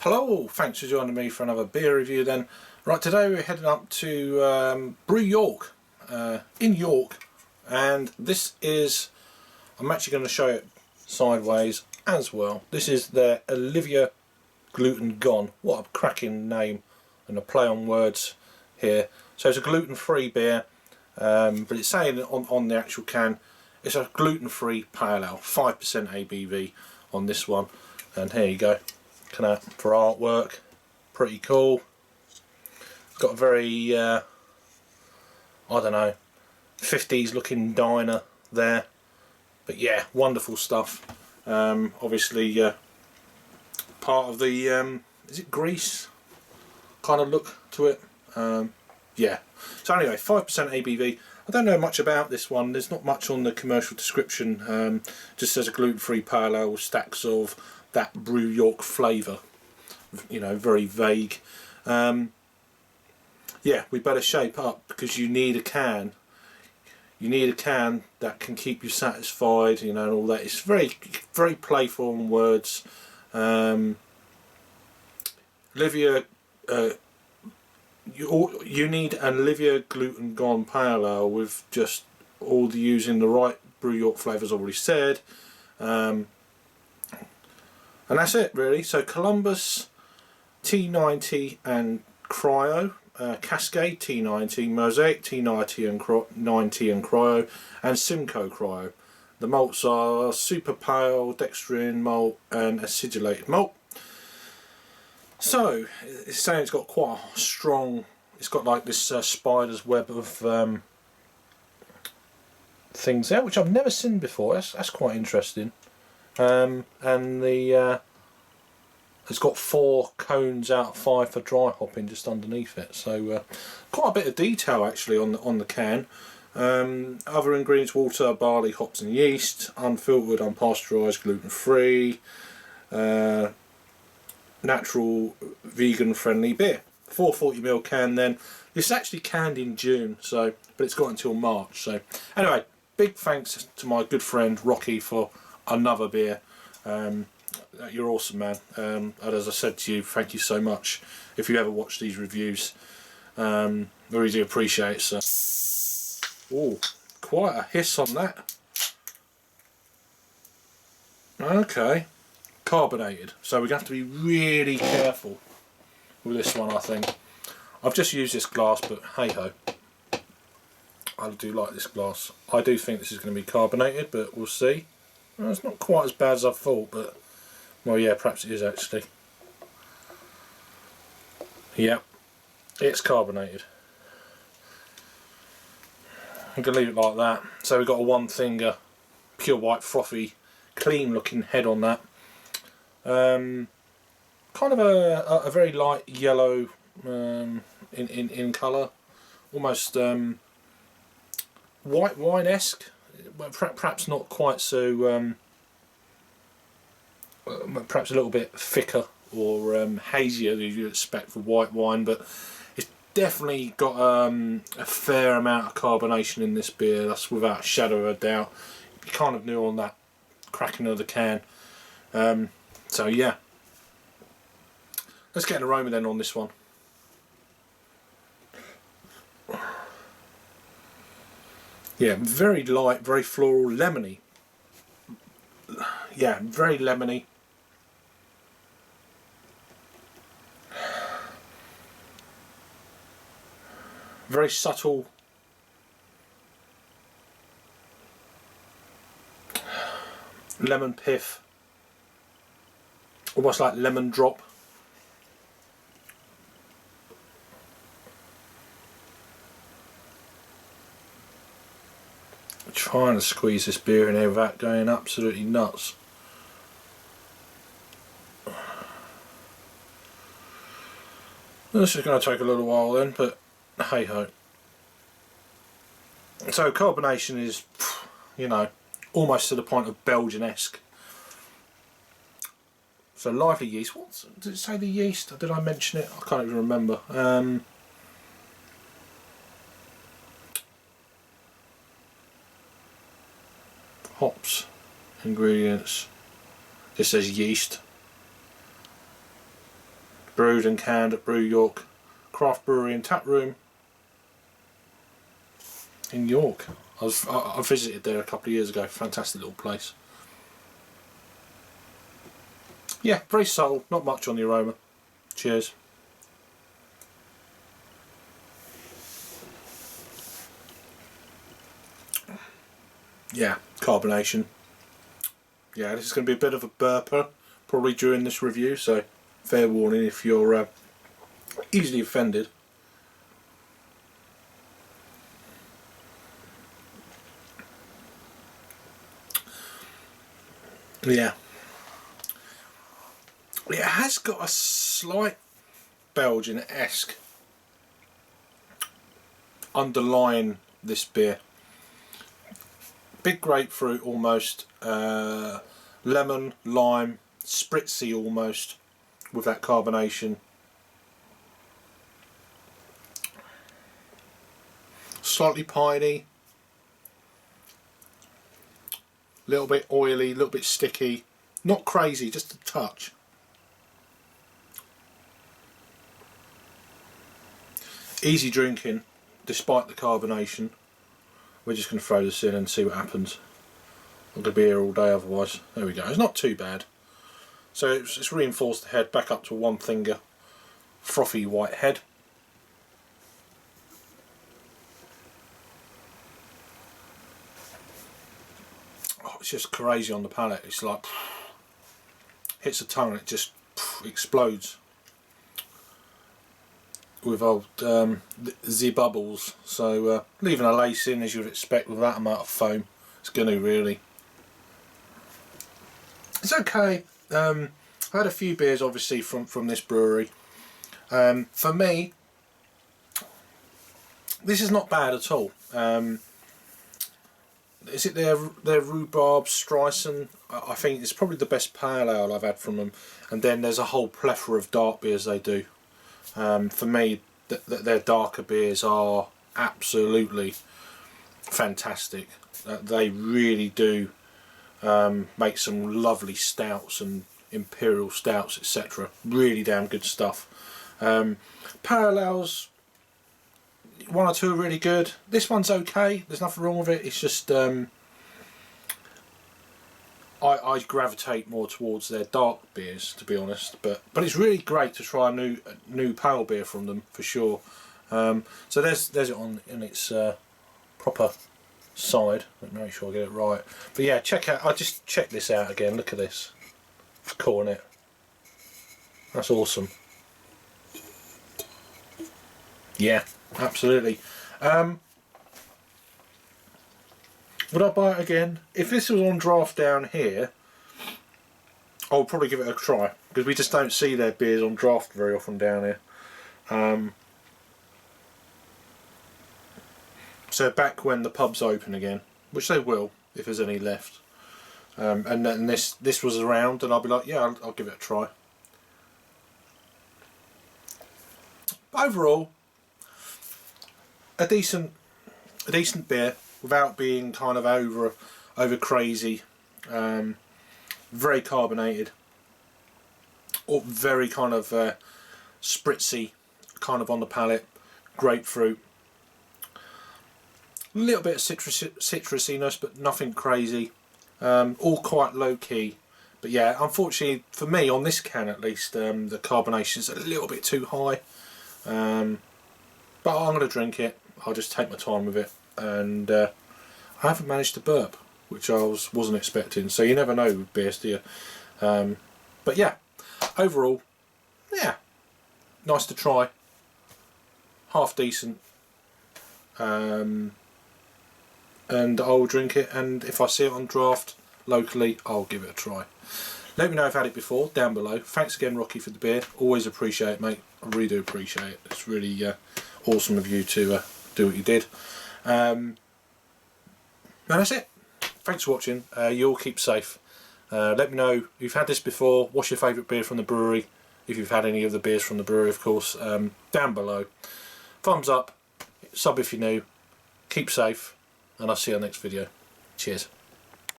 Hello, thanks for joining me for another beer review then. Right, today we're heading up to Brew York, in York, and this is, I'm actually going to show it sideways as well. This is their Olivia Gluten Gone. What a cracking name and a play on words here. So it's a gluten-free beer, but it's saying on the actual can, it's a gluten-free pale ale, 5% ABV on this one, and here you go. For artwork, pretty cool. It's got a very I don't know, 50s looking diner there, but yeah, wonderful stuff. Obviously part of the is it Greece kind of look to it. Yeah, so anyway, 5% ABV. I don't know much about this one. There's not much on the commercial description. Just says a gluten-free pale ale, stacks of that Brew York flavour, you know, very vague. Yeah, we better shape up because you need a can. You need a can that can keep you satisfied, you know, and all that. It's very, very playful in words. Olivia, you need an Olivia Gluten Gone pale ale with just all the using the right Brew York flavours already said. And that's it really. So Columbus, T90 and Cryo, Cascade T90, Mosaic T90 and Cryo, and Simcoe Cryo. The malts are super pale, dextrin malt and acidulated malt. So it's saying it's got quite a strong, it's got like this spider's web of things there, which I've never seen before. That's quite interesting. And the it's got 4 cones out of 5 for dry hopping just underneath it, so quite a bit of detail actually on the can. Other ingredients: water, barley, hops and yeast, unfiltered, unpasteurised, gluten-free, natural, vegan friendly beer. 440ml can then. It's actually canned in June, so but it's got until March. So anyway, big thanks to my good friend Rocky for another beer. You're awesome, man. And as I said to you, thank you so much if you ever watch these reviews. I really do appreciate it, sir. Oh, quite a hiss on that. Okay, carbonated, so we're going to have to be really careful with this one. I think I've just used this glass, but hey ho, I do like this glass. I do think this is going to be carbonated, but we'll see. Well, it's not quite as bad as I thought, but well, yeah, perhaps it is actually. Yeah, it's carbonated. I'm going to leave it like that. So we've got a one finger, pure white, frothy, clean looking head on that. Kind of a very light yellow in colour, almost white wine-esque, perhaps not quite so, perhaps a little bit thicker or hazier than you'd expect for white wine, but it's definitely got a fair amount of carbonation in this beer. That's without a shadow of a doubt. You kind of knew on that cracking of the can. So yeah, let's get an aroma then on this one. Yeah, very light, very floral, lemony. Yeah, very lemony. Very subtle. Lemon pith. Almost like lemon drop. I'm trying to squeeze this beer in here without going absolutely nuts. This is going to take a little while then, but hey ho. So carbonation is, you know, almost to the point of Belgian-esque. So lively yeast. What did it say? The yeast? Did I mention it? I can't even remember. Hops, ingredients. It says yeast. Brewed and canned at Brew York craft brewery and tap room in York. I visited there a couple of years ago. Fantastic little place. Yeah, very subtle, not much on the aroma. Cheers. Yeah, carbonation. Yeah, this is going to be a bit of a burper probably during this review, so fair warning if you're easily offended. Yeah. It has got a slight Belgian-esque underlying this beer. Big grapefruit almost, lemon, lime, spritzy almost with that carbonation. Slightly piney, a little bit oily, a little bit sticky. Not crazy, just a touch. Easy drinking despite the carbonation. We're just going to throw this in and see what happens. I'm going to be here all day otherwise. There we go. It's not too bad. So it's reinforced the head back up to one finger. Frothy white head. Oh, it's just crazy on the palate. It's like hits the tongue and it just explodes with old the bubbles. So leaving a lace in as you'd expect with that amount of foam. It's going to really. It's okay. I had a few beers obviously from this brewery. For me, this is not bad at all. Is it their rhubarb Streisand? I think it's probably the best pale ale I've had from them. And then there's a whole plethora of dark beers they do. For me, their darker beers are absolutely fantastic. They really do make some lovely stouts and imperial stouts, etc. Really damn good stuff. Parallels, one or two are really good. This one's okay. There's nothing wrong with it. It's just I gravitate more towards their dark beers, to be honest. But it's really great to try a new pale beer from them for sure. So there's it on in its proper side. Let me make sure I get it right. But yeah, I'll just check this out again. Look at this. It's cool, isn't it? That's awesome. Yeah, absolutely. Would I buy it again? If this was on draft down here, I would probably give it a try, because we just don't see their beers on draft very often down here. So back when the pubs open again, which they will if there's any left, and then this was around, and I'll be like, yeah, I'll give it a try. But overall, a decent beer without being kind of over crazy. Very carbonated, or very kind of spritzy, kind of on the palate. Grapefruit, a little bit of citrusiness, but nothing crazy. All quite low key. But yeah, unfortunately for me, on this can at least, the carbonation is a little bit too high. But I'm going to drink it. I'll just take my time with it, and I haven't managed to burp, which I wasn't expecting. So you never know with beers, do you? But yeah, overall, yeah, nice to try. Half decent, and I'll drink it. And if I see it on draft locally, I'll give it a try. Let me know if you've had it before down below. Thanks again, Rocky, for the beer. Always appreciate it, mate. I really do appreciate it. It's really awesome of you to do what you did. And that's it. Thanks for watching. You all keep safe. Let me know if you've had this before. What's your favourite beer from the brewery? If you've had any of the beers from the brewery, of course, down below. Thumbs up, sub if you're new. Keep safe, and I'll see you on the next video. Cheers.